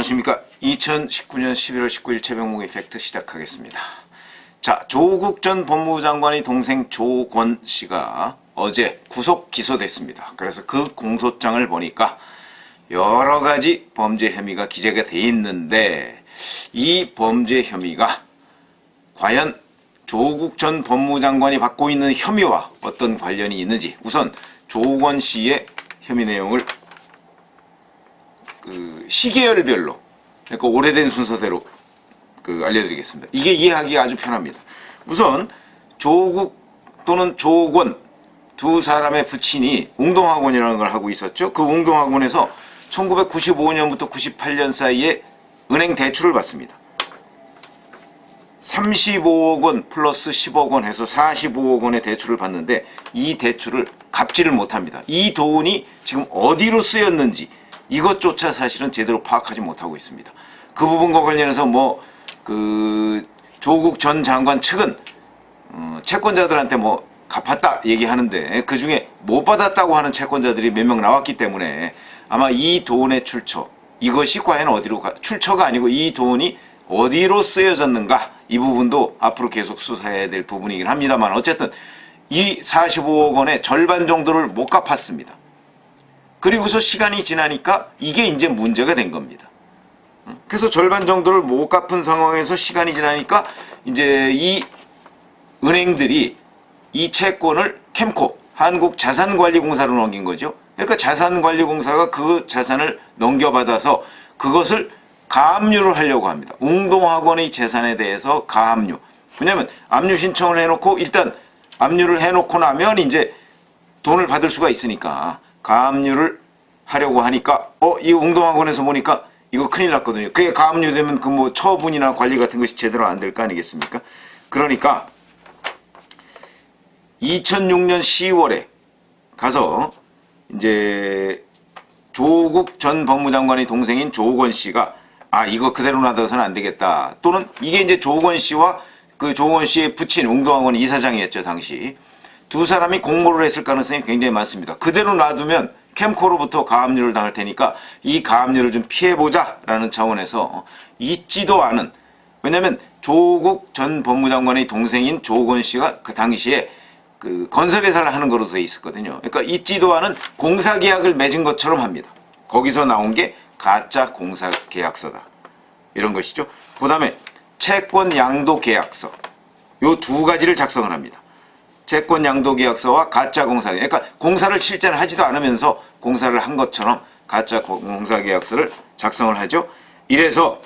안녕하십니까. 2019년 11월 19일 최병목의 팩트 시작하겠습니다. 자, 조국 전 법무부 장관의 동생 조건 씨가 어제 구속 기소됐습니다. 그래서 그 공소장을 보니까 여러 가지 범죄 혐의가 기재가 돼 있는데 이 범죄 혐의가 과연 조국 전 법무부 장관이 받고 있는 혐의와 어떤 관련이 있는지 우선 조건 씨의 혐의 내용을 시계열별로, 그러니까 오래된 순서대로 알려드리겠습니다. 이게 이해하기가 아주 편합니다. 우선 조국 또는 조건 두 사람의 부친이 웅동학원이라는 걸 하고 있었죠. 그 웅동학원에서 1995년부터 98년 사이에 은행 대출을 받습니다. 35억 원 플러스 10억 원 해서 45억 원의 대출을 받는데 이 대출을 갚지를 못합니다. 이 돈이 지금 어디로 쓰였는지 이것조차 사실은 제대로 파악하지 못하고 있습니다. 그 부분과 관련해서 조국 전 장관 측은 채권자들한테 갚았다 얘기하는데 그 중에 못 받았다고 하는 채권자들이 몇 명 나왔기 때문에 아마 이 돈의 출처, 이것이 과연 어디로 출처가 아니고 이 돈이 어디로 쓰여졌는가, 이 부분도 앞으로 계속 수사해야 될 부분이긴 합니다만 어쨌든 이 45억 원의 절반 정도를 못 갚았습니다. 그리고서 시간이 지나니까 이게 이제 문제가 된 겁니다. 그래서 절반 정도를 못 갚은 상황에서 시간이 지나니까 이제 이 은행들이 이 채권을 캠코, 한국자산관리공사로 넘긴 거죠. 그러니까 자산관리공사가 그 자산을 넘겨받아서 그것을 가압류를 하려고 합니다. 웅동학원의 재산에 대해서 가압류. 왜냐하면 압류 신청을 해놓고 일단 압류를 해놓고 나면 이제 돈을 받을 수가 있으니까 가압류를 하려고 하니까 이 웅동학원에서 보니까 이거 큰일 났거든요. 그게 가압류되면 처분이나 관리 같은 것이 제대로 안 될 거 아니겠습니까? 그러니까 2006년 10월에 가서 이제 조국 전 법무장관의 동생인 조건 씨가 이거 그대로 놔둬서는 안 되겠다. 또는 이게 이제 조건 씨와 그 조건 씨의 부친 웅동학원 이사장이었죠, 당시. 두 사람이 공모를 했을 가능성이 굉장히 많습니다. 그대로 놔두면 캠코로부터 가압류를 당할 테니까 이 가압류를 좀 피해보자라는 차원에서 있지도 않은, 왜냐하면 조국 전 법무장관의 동생인 조건 씨가 그 당시에 건설회사를 하는 거로 돼 있었거든요. 그러니까 있지도 않은 공사계약을 맺은 것처럼 합니다. 거기서 나온 게 가짜 공사계약서다. 이런 것이죠. 그 다음에 채권 양도계약서. 요 두 가지를 작성을 합니다. 채권 양도계약서와 가짜 공사계약. 그러니까 공사를 실제는 하지도 않으면서 공사를 한 것처럼 가짜 공사계약서를 작성을 하죠. 이래서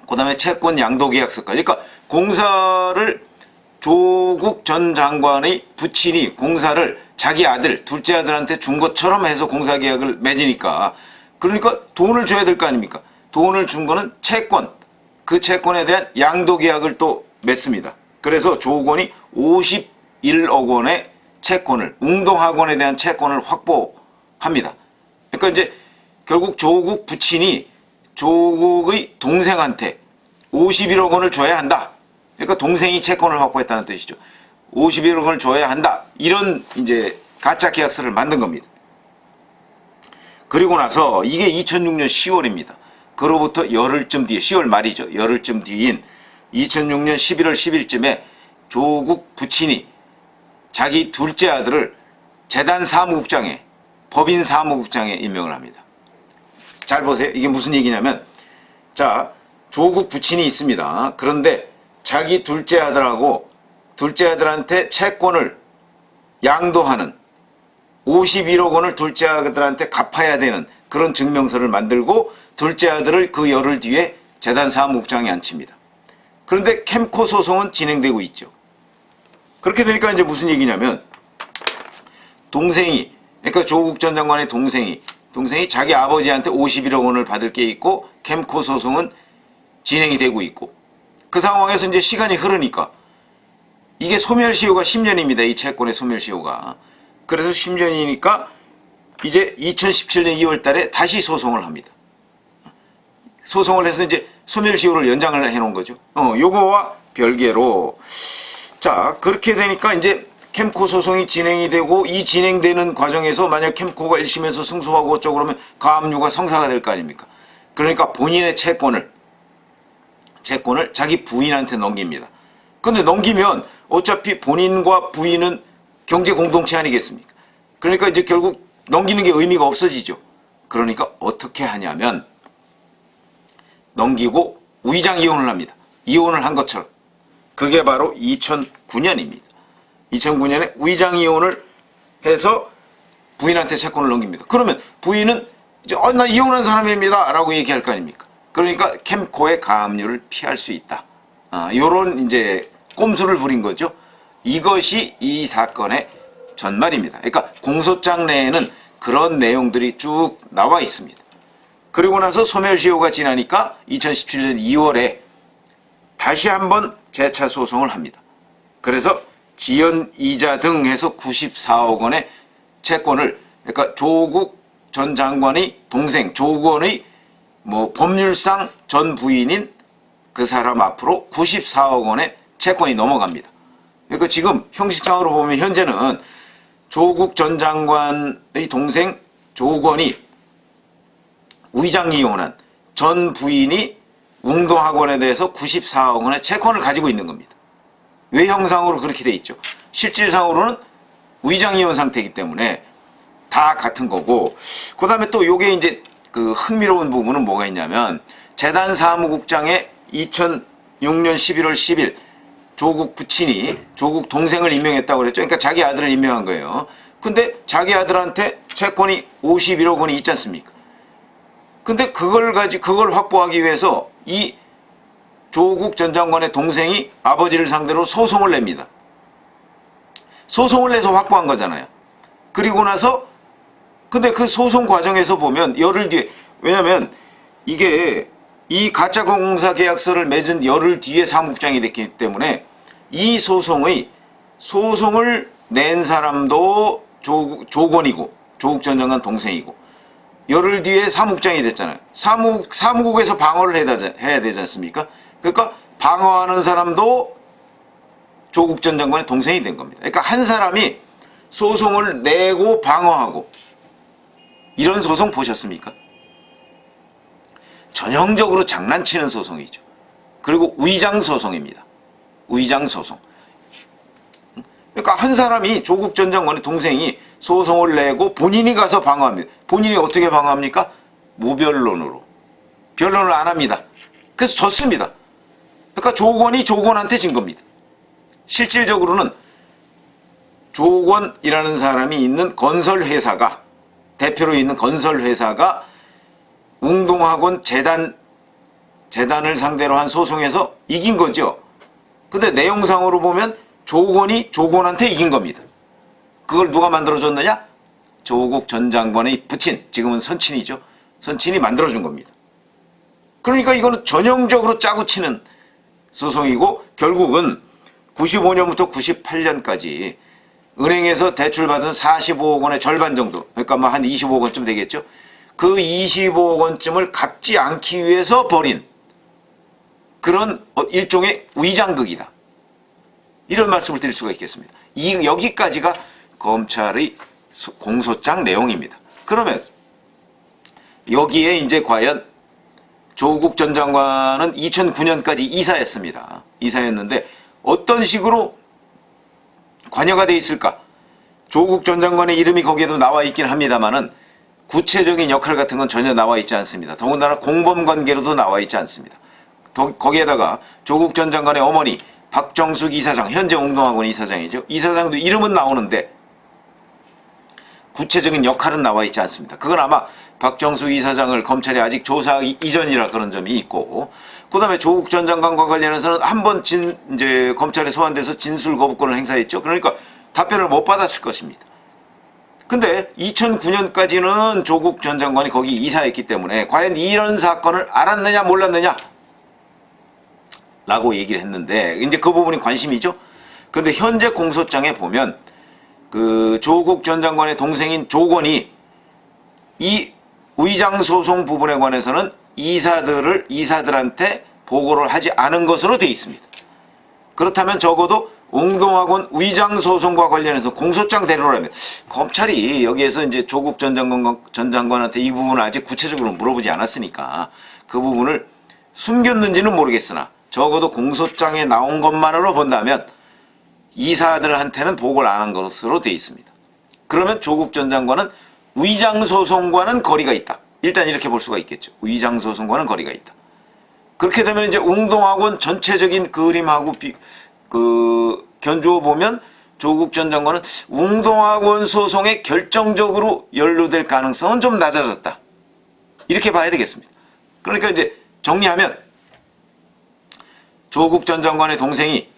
그 다음에 채권 양도계약서까지. 그러니까 공사를 조국 전 장관의 부친이 공사를 자기 아들, 둘째 아들한테 준 것처럼 해서 공사계약을 맺으니까, 그러니까 돈을 줘야 될 거 아닙니까? 돈을 준 거는 채권, 그 채권에 대한 양도계약을 또 맺습니다. 그래서 조건이 51억 원의 채권을, 웅동학원에 대한 채권을 확보합니다. 그러니까 이제 결국 조국 부친이 조국의 동생한테 51억 원을 줘야 한다. 그러니까 동생이 채권을 확보했다는 뜻이죠. 51억 원을 줘야 한다. 이런 이제 가짜 계약서를 만든 겁니다. 그리고 나서 이게 2006년 10월입니다. 그로부터 열흘쯤 뒤에, 10월 말이죠. 열흘쯤 뒤인 2006년 11월 10일쯤에 조국 부친이 자기 둘째 아들을 재단 사무국장에, 법인 사무국장에 임명을 합니다. 잘 보세요. 이게 무슨 얘기냐면, 자, 조국 부친이 있습니다. 그런데 자기 둘째 아들하고 둘째 아들한테 채권을 양도하는 51억 원을 둘째 아들한테 갚아야 되는 그런 증명서를 만들고 둘째 아들을 그 열흘 뒤에 재단 사무국장에 앉힙니다. 그런데 캠코 소송은 진행되고 있죠. 그렇게 되니까 이제 무슨 얘기냐면, 동생이, 그러니까 조국 전 장관의 동생이 자기 아버지한테 51억 원을 받을 게 있고 캠코 소송은 진행이 되고 있고, 그 상황에서 이제 시간이 흐르니까 이게 소멸시효가 10년입니다. 이 채권의 소멸시효가. 그래서 10년이니까 이제 2017년 2월 달에 다시 소송을 합니다. 소송을 해서 이제 소멸시효를 연장을 해놓은 거죠. 요거와 별개로. 자, 그렇게 되니까 이제 캠코 소송이 진행이 되고, 이 진행되는 과정에서 만약 캠코가 1심에서 승소하고 어쩌고 그러면 가압류가 성사가 될 거 아닙니까? 그러니까 본인의 채권을 자기 부인한테 넘깁니다. 근데 넘기면 어차피 본인과 부인은 경제 공동체 아니겠습니까? 그러니까 이제 결국 넘기는 게 의미가 없어지죠. 그러니까 어떻게 하냐면 넘기고 위장 이혼을 합니다. 이혼을 한 것처럼. 그게 바로 2009년입니다. 2009년에 위장 이혼을 해서 부인한테 채권을 넘깁니다. 그러면 부인은 이제 나 이혼한 사람입니다 라고 얘기할 거 아닙니까? 그러니까 캠코의 가압류를 피할 수 있다. 요런 이제 꼼수를 부린 거죠. 이것이 이 사건의 전말입니다. 그러니까 공소장 내에는 그런 내용들이 쭉 나와 있습니다. 그리고 나서 소멸시효가 지나니까 2017년 2월에 다시 한번 재차 소송을 합니다. 그래서 지연 이자 등 해서 94억 원의 채권을, 그러니까 조국 전 장관의 동생 조건의 법률상 전 부인인 그 사람 앞으로 94억 원의 채권이 넘어갑니다. 그러니까 지금 형식상으로 보면 현재는 조국 전 장관의 동생 조건이 위장 이혼한 전 부인이 웅동학원에 대해서 94억 원의 채권을 가지고 있는 겁니다. 외형상으로 그렇게 돼 있죠. 실질상으로는 위장 이혼 상태이기 때문에 다 같은 거고, 그 다음에 또 요게 이제 그 흥미로운 부분은 뭐가 있냐면, 재단 사무국장에 2006년 11월 10일 조국 부친이 조국 동생을 임명했다고 그랬죠. 그러니까 자기 아들을 임명한 거예요. 근데 자기 아들한테 채권이 51억 원이 있지 않습니까? 근데 그걸 확보하기 위해서 이 조국 전 장관의 동생이 아버지를 상대로 소송을 냅니다. 소송을 내서 확보한 거잖아요. 그리고 나서 근데 그 소송 과정에서 보면 열흘 뒤에, 왜냐면 이게 이 가짜 공사 계약서를 맺은 열흘 뒤에 사무국장이 됐기 때문에 이 소송을 낸 사람도 조건이고 조국 전 장관 동생이고 열흘 뒤에 사무국장이 됐잖아요. 사무국에서 방어를 해야 되지 않습니까? 그러니까 방어하는 사람도 조국 전 장관의 동생이 된 겁니다. 그러니까 한 사람이 소송을 내고 방어하고, 이런 소송 보셨습니까? 전형적으로 장난치는 소송이죠. 그리고 위장 소송입니다. 위장 소송. 그러니까 한 사람이 조국 전 장관의 동생이 소송을 내고 본인이 가서 방어합니다. 본인이 어떻게 방어합니까? 무변론으로. 변론을 안 합니다. 그래서 졌습니다. 그러니까 조건이 조건한테 진 겁니다. 실질적으로는 조건이라는 사람이 있는 건설회사가, 대표로 있는 건설회사가 웅동학원 재단을 상대로 한 소송에서 이긴 거죠. 근데 내용상으로 보면 조건이 조건한테 이긴 겁니다. 그걸 누가 만들어줬느냐? 조국 전 장관의 부친, 지금은 선친이죠. 선친이 만들어준 겁니다. 그러니까 이거는 전형적으로 짜고 치는 소송이고, 결국은 95년부터 98년까지 은행에서 대출받은 45억 원의 절반 정도, 그러니까 한 25억 원쯤 되겠죠. 그 25억 원쯤을 갚지 않기 위해서 벌인 그런 일종의 위장극이다. 이런 말씀을 드릴 수가 있겠습니다. 여기까지가 검찰의 공소장 내용입니다. 그러면 여기에 이제 과연 조국 전 장관은 2009년까지 이사였습니다. 이사였는데 어떤 식으로 관여가 돼 있을까? 조국 전 장관의 이름이 거기에도 나와 있긴 합니다만은 구체적인 역할 같은 건 전혀 나와 있지 않습니다. 더군다나 공범관계로도 나와 있지 않습니다. 거기에다가 조국 전 장관의 어머니 박정숙 이사장, 현재 웅동학원 이사장이죠. 이사장도 이름은 나오는데 구체적인 역할은 나와 있지 않습니다. 그건 아마 박정숙 이사장을 검찰이 아직 조사하기 이전이라 그런 점이 있고, 그 다음에 조국 전 장관과 관련해서는 한번 이제 검찰에 소환돼서 진술 거부권을 행사했죠. 그러니까 답변을 못 받았을 것입니다. 근데 2009년까지는 조국 전 장관이 거기 이사했기 때문에 과연 이런 사건을 알았느냐 몰랐느냐 라고 얘기를 했는데, 이제 그 부분이 관심이죠. 근데 현재 공소장에 보면 그 조국 전 장관의 동생인 조건이 이 위장 소송 부분에 관해서는 이사들한테 보고를 하지 않은 것으로 되어 있습니다. 그렇다면 적어도 웅동학원 위장 소송과 관련해서 공소장 대로라면 검찰이 여기에서 이제 조국 전 장관한테 이 부분을 아직 구체적으로 물어보지 않았으니까 그 부분을 숨겼는지는 모르겠으나 적어도 공소장에 나온 것만으로 본다면 이사들한테는 보고를 안 한 것으로 되어 있습니다. 그러면 조국 전 장관은 위장 소송과는 거리가 있다. 일단 이렇게 볼 수가 있겠죠. 위장 소송과는 거리가 있다. 그렇게 되면 이제 웅동학원 전체적인 그림하고 견주어 보면 조국 전 장관은 웅동학원 소송에 결정적으로 연루될 가능성은 좀 낮아졌다. 이렇게 봐야 되겠습니다. 그러니까 이제 정리하면 조국 전 장관의 동생이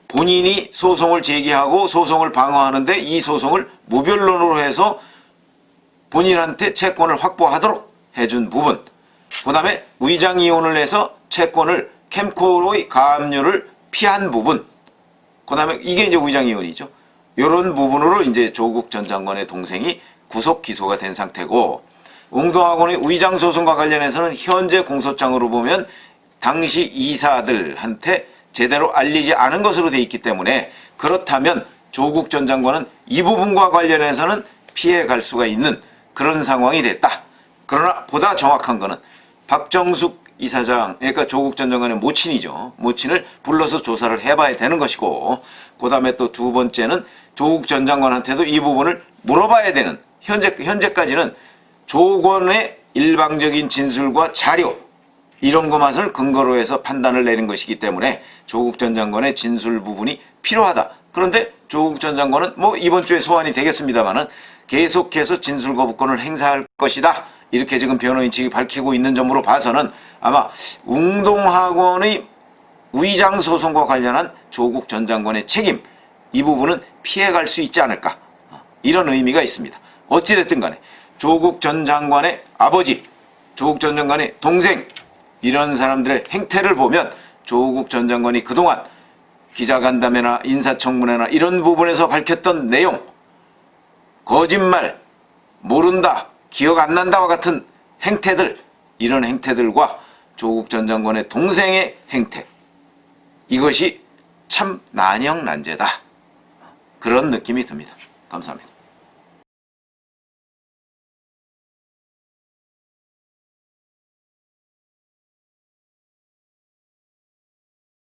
본인이 소송을 제기하고 소송을 방어하는데 이 소송을 무변론으로 해서 본인한테 채권을 확보하도록 해준 부분, 그 다음에 위장 이혼을 해서 채권을 캠코의 가압류를 피한 부분, 그 다음에 이게 이제 위장 이혼이죠. 이런 부분으로 이제 조국 전 장관의 동생이 구속 기소가 된 상태고, 웅동학원의 위장 소송과 관련해서는 현재 공소장으로 보면 당시 이사들한테 제대로 알리지 않은 것으로 되어 있기 때문에 그렇다면 조국 전 장관은 이 부분과 관련해서는 피해갈 수가 있는 그런 상황이 됐다. 그러나 보다 정확한 거는 박정숙 이사장, 그러니까 조국 전 장관의 모친이죠. 모친을 불러서 조사를 해봐야 되는 것이고, 그 다음에 또 두 번째는 조국 전 장관한테도 이 부분을 물어봐야 되는, 현재까지는 조건의 일방적인 진술과 자료, 이런 것만을 근거로 해서 판단을 내린 것이기 때문에 조국 전 장관의 진술 부분이 필요하다. 그런데 조국 전 장관은 뭐 이번 주에 소환이 되겠습니다만은 계속해서 진술 거부권을 행사할 것이다. 이렇게 지금 변호인 측이 밝히고 있는 점으로 봐서는 아마 웅동학원의 위장 소송과 관련한 조국 전 장관의 책임, 이 부분은 피해갈 수 있지 않을까, 이런 의미가 있습니다. 어찌됐든 간에 조국 전 장관의 아버지, 조국 전 장관의 동생, 이런 사람들의 행태를 보면 조국 전 장관이 그동안 기자간담회나 인사청문회나 이런 부분에서 밝혔던 내용, 거짓말, 모른다, 기억 안 난다와 같은 행태들, 이런 행태들과 조국 전 장관의 동생의 행태, 이것이 참 난영난제다. 그런 느낌이 듭니다. 감사합니다.